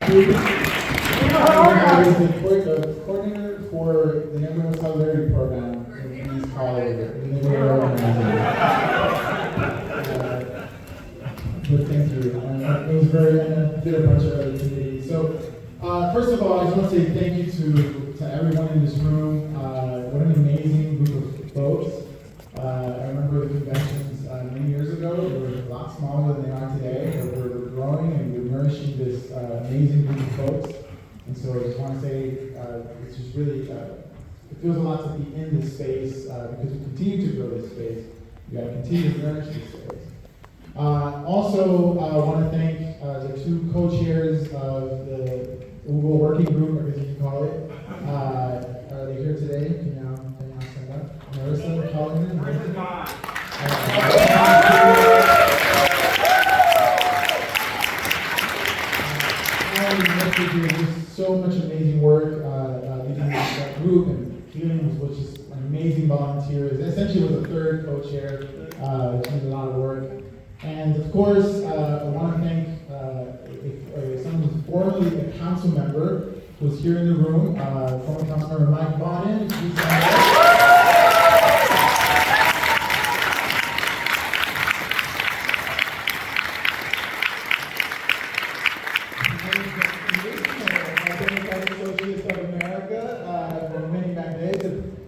I was the coordinator for the Neighborhood Solidarity Program in East Hollywood. But thank you. It was very, and I did a bunch of other committees. So, first of all, I just want to say thank you to everyone in this room. What an amazing group of folks. I remember the conventions many years ago. They were a lot smaller than they are today, but we're growing and we're nourishing this amazing group of folks. And so I just want to say it's just really, it feels a lot to be in this space because we continue to grow this space. We got to continue to nourish this space. Also, I want to thank the two co-chairs of the Hugo working group, I guess you can call it. Are they here today? Can you stand up? Marissa, Colin, just so much amazing work leading that group, and Keelan was just an amazing volunteer. Essentially was a third co-chair. She did a lot of work. And of course, I want to thank someone who's formerly a council member who's here in the room, former Councilmember Mike Bonin.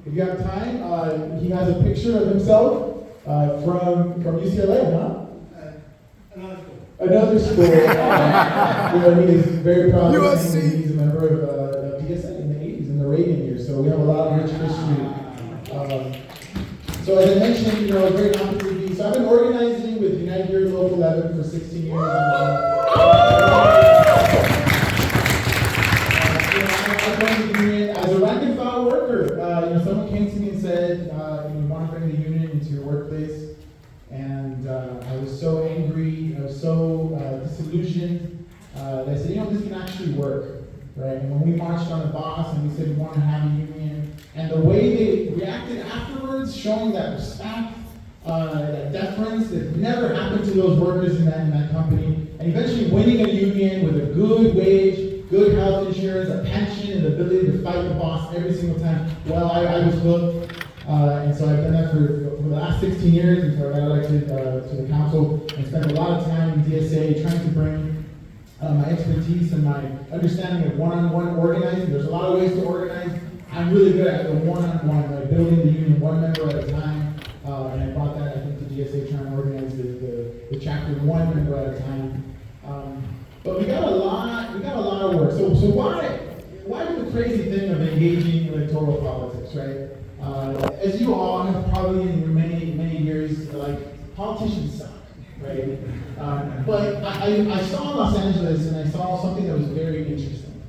If you have time, he has a picture of himself from UCLA, huh? Another school. He is very proud of saying he's a member of DSA in the 80s, in the Reagan years. So we have a lot of rich history. So as I mentioned, very happy to be. So I've been organizing with United Here Local 11 for 16 years. As a rank and file worker, someone came to me and said, "We want to bring the union into your workplace." And I was so angry, I was so disillusioned that I said, this can actually work, right? And when we marched on the boss and we said we want to have a union, and the way they reacted afterwards, showing that respect, that deference that never happened to those workers in that company, and eventually winning a union with a good wage, good health insurance, a pension, and the ability to fight the boss every single time. Well, I was hooked. And so I've done that for the last 16 years until I got elected to the council, and spent a lot of time in DSA trying to bring my expertise and my understanding of one-on-one organizing. There's a lot of ways to organize. I'm really good at the one-on-one, like building the union one member at a time. And I brought that, I think, to DSA, trying to organize the chapter one member at a time. But we got a lot of work. So why do the crazy thing of engaging in electoral politics, right? As you all have probably in your many years, politicians suck, right? But I saw Los Angeles and I saw something that was very interesting.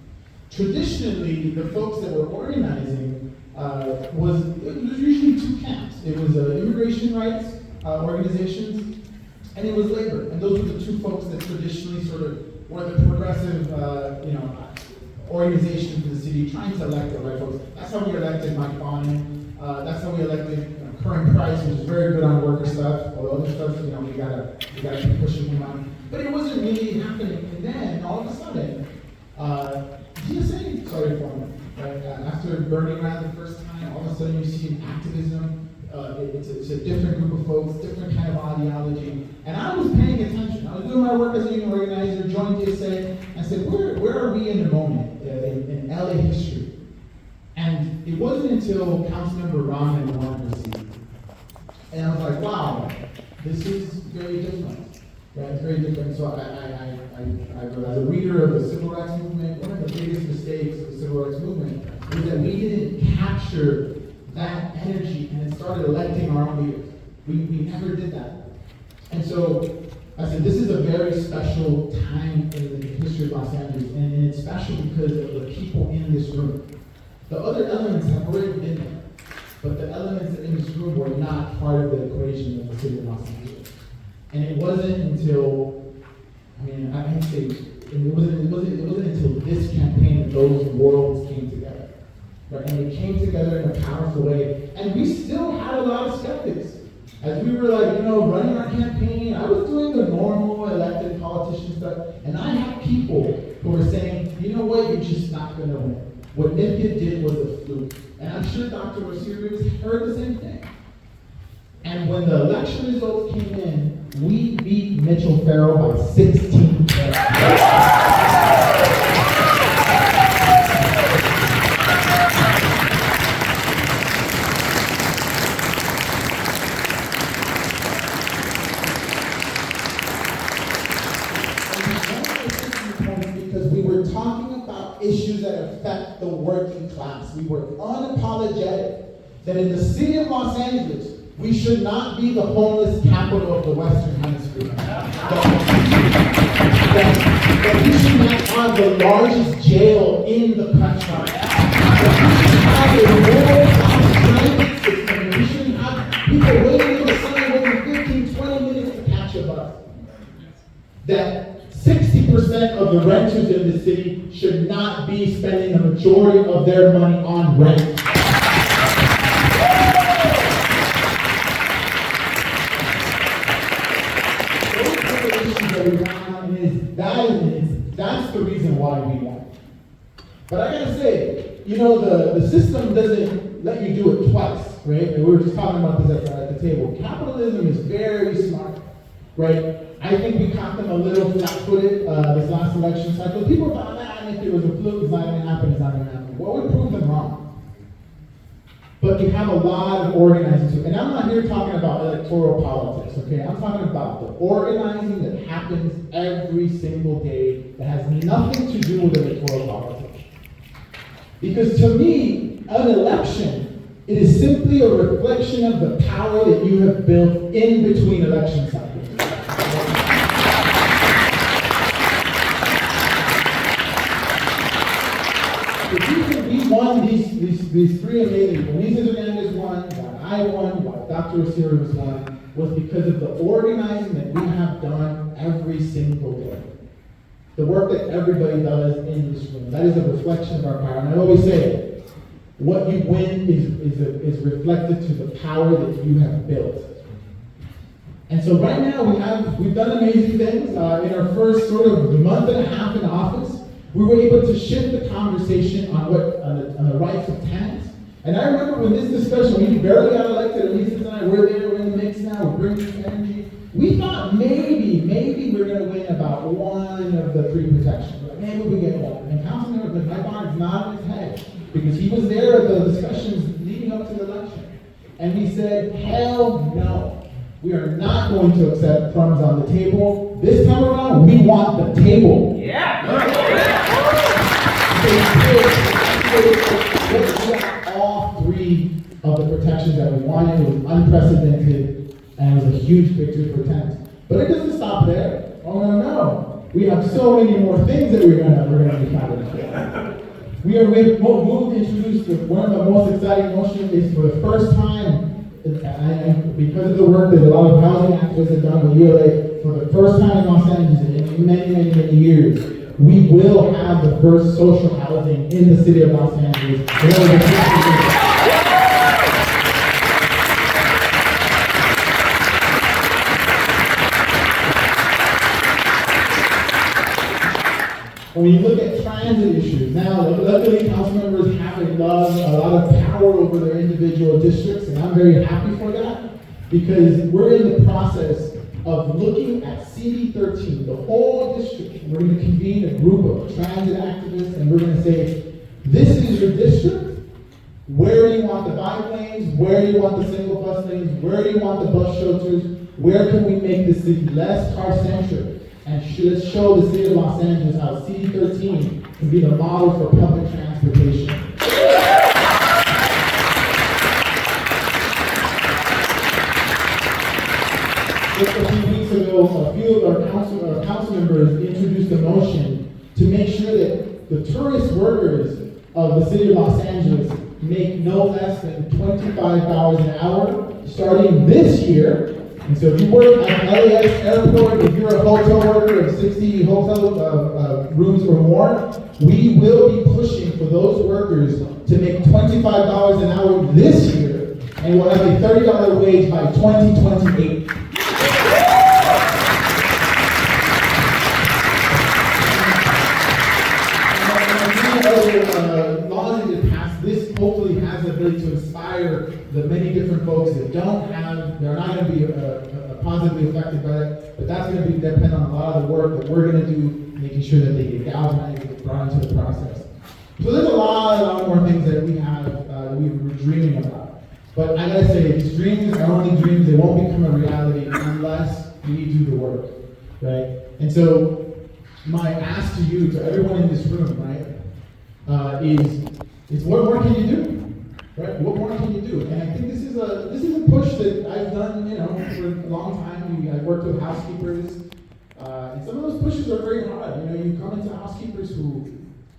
Traditionally, the folks that were organizing it was usually two camps. It was immigration rights organizations, and it was labor. And those were the two folks that traditionally sort of were the progressive, organization for the city, trying to elect the right folks. That's how we elected Mike Bonin. That's how we elected Curran Price, which is very good on worker stuff. All other stuff, we gotta keep pushing him on. But it wasn't really happening. And then all of a sudden, DSA started forming. Right? After Bernie ran the first time, all of a sudden you see activism. It's a different group of folks, different kind of ideology. And I was paying attention. I was doing my work as a union organizer, joined DSA, and said, where are we in the moment in LA history? And it wasn't until Councilmember Ron and Warren received. And I was like, wow, this is very different. Right? It's very different. So as a reader of the civil rights movement, one of the biggest mistakes of the civil rights movement is that we didn't capture that energy and started electing our own leaders. We never did that. And so I said, this is a very special time in the history of Los Angeles, and it's special because of the people in this room. The other elements have already been there, but the elements in this room were not part of the equation of the city of Los Angeles. And it wasn't until, I can say, it wasn't until this campaign that those worlds came together. Right? And they came together in a powerful way. And we still had a lot of skeptics. As we were running our campaign, I was doing the normal elected politician stuff, and I had people who are saying, you know what, you're just not going to win. What Nipkid did was a fluke. And I'm sure Dr. Osiris heard the same thing. And when the election results came in, we beat Mitchell Farrell by 16 points. Because we were talking about issues that affect the working class. We were unapologetic that in the city of Los Angeles, we should not be the homeless capital of the Western Hemisphere. That we should not have the largest jail in the country. That we should have a world-class transit system. We shouldn't have people waiting in the sun waiting 15, 20 minutes to catch a bus. That 60% of the renters in the city should not be spending the majority of their money on rent. That's the reason why we won. But I gotta say, you know, the system doesn't let you do it twice, right? And we were just talking about this at the table. Capitalism is very smart, right? I think we caught them a little flat-footed this last election cycle. People thought, if it was a fluke, it's not gonna happen, it's not gonna happen. Well, we proved them wrong. But you have a lot of organizing too. And I'm not here talking about electoral politics, okay? I'm talking about the organizing that happens every single day that has nothing to do with electoral politics. Because to me, an election, it is simply a reflection of the power that you have built in between election cycles. We won these three amazing. Luisa Hernandez won, why I won, why Dr. Osiris won, was because of the organizing that we have done every single day. The work that everybody does in this room. That is a reflection of our power. And I always say, what you win is reflected to the power that you have built. And so right now we've done amazing things. In our first sort of month and a half in office, we were able to shift the conversation on the rights of tenants. And I remember when this discussion, we barely got elected, Elisa and I, we're there, we're in the mix now, we're bringing energy. We thought maybe we're going to win about one of the three protections. Like, maybe we get one. And Councilmember Mike is nodding his head because he was there at the discussions leading up to the election. And he said, hell no. We are not going to accept crumbs on the table. This time around, we want the table. Yeah. All three of the protections that we wanted. It was unprecedented, and it was a huge victory for tenants. But it doesn't stop there. Oh no! We have so many more things that we're gonna be fighting for. We've moved to introduce one of the most exciting motions is for the first time. And because of the work that a lot of housing activists have done with LA, for the first time in Los Angeles in many years, we will have the first social housing in the city of Los Angeles. When you look at transit issues, now luckily council members have a lot of power over their individual districts, and I'm very happy for that because we're in the process of looking at CD13, the whole district. We're going to convene a group of transit activists, and we're going to say, this is your district. Where do you want the bike lanes? Where do you want the single bus lanes? Where do you want the bus shelters? Where can we make the city less car-centric? And let's show the city of Los Angeles how CD13 can be the model for public transportation. Just a few weeks ago, a few of our council members introduced a motion to make sure that the tourist workers of the city of Los Angeles make no less than $25 an hour starting this year. And so if you work at LAX airport, if you're a hotel worker of 60 hotel rooms or more, we will be pushing for those workers to make $25 an hour this year, and we'll have a $30 wage by 2028. other laws that get passed, this hopefully has the ability to inspire the many different folks that they're not going to be positively affected by it, but that's going to be dependent on a lot of the work that we're going to do, making sure that they get galvanized and get brought into the process. So there's a lot more things that we have, that we were dreaming about. But I gotta say, these dreams are only dreams. They won't become a reality unless we do the work, right? And so my ask to you, to everyone in this room, right, is what more can you do, right? What more can you do? And I think this is a push that I've done, for a long time. I've worked with housekeepers, and some of those pushes are very hard. You come into housekeepers who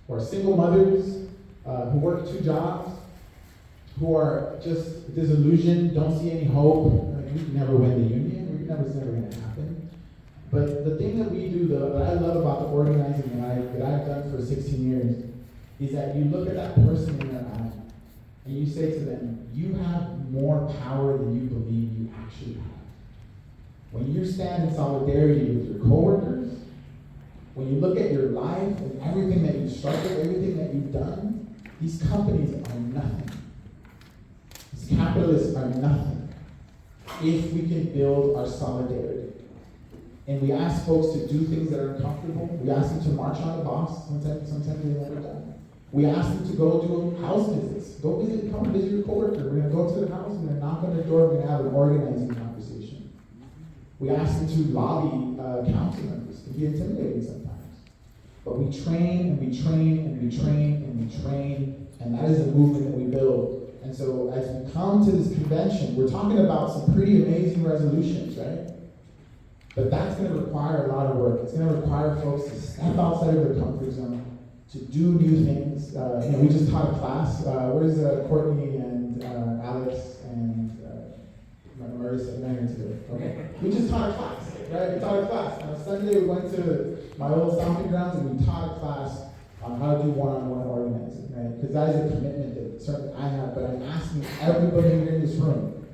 are single mothers, who work 2 jobs, who are just disillusioned, don't see any hope. We can never win the union. It's never going to happen. But the thing that we do, that I love about the organizing that I've done for 16 years, is that you look at that person in their eye, and you say to them, you have more power than you believe you actually have. When you stand in solidarity with your coworkers, when you look at your life and everything that you've struggled, everything that you've done, these companies are nothing. These capitalists are nothing if we can build our solidarity. And we ask folks to do things that are uncomfortable. We ask them to march on the boss. Sometimes they've never done. We ask them to go do house visits. Come visit your coworker. We're going to go to the house, we're going to knock on their door, we're going to have an organizing conversation. We ask them to lobby council members. It can be intimidating sometimes. But we train and we train and we train and we train, and that is the movement that we build. And so as we come to this convention, we're talking about some pretty amazing resolutions, right? But that's going to require a lot of work. It's going to require folks to step outside of their comfort zone, to do new things. We just taught a class. Where's Courtney and Alex and Marissa? Not here today. Okay. We just taught a class, right? We taught a class. On Sunday, we went to my old stomping grounds and we taught a class on how to do one-on-one organizing, right? Because that is a commitment that certainly I have, but I'm asking everybody here in this room,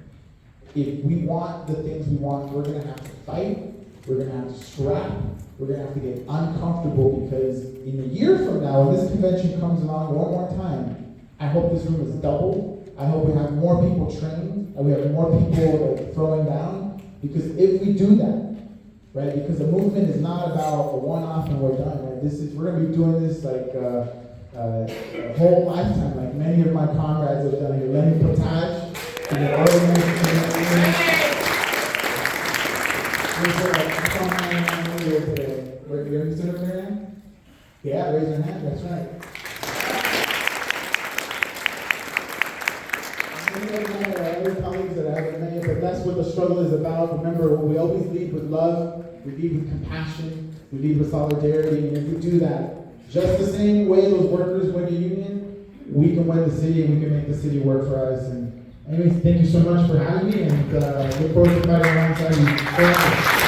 if we want the things we want, we're going to have to fight, we're going to have to scrap, we're going to have to get uncomfortable, because in a year from now, when this convention comes along one more time, I hope this room is doubled. I hope we have more people trained, and we have more people throwing down, because if we do that, right, because the movement is not about a one-off and we're done, right? We're going to be doing this like a whole lifetime, like many of my comrades have done here. Lenny Potage, the organization. You're considered there now? Yeah, raise your hand, that's right. Other colleagues that I haven't met, but that's what the struggle is about. Remember, we always lead with love, we lead with compassion, we lead with solidarity, and if we do that, just the same way those workers win a union, we can win the city and we can make the city work for us. And anyways, thank you so much for having me, and look forward to fighting alongside you.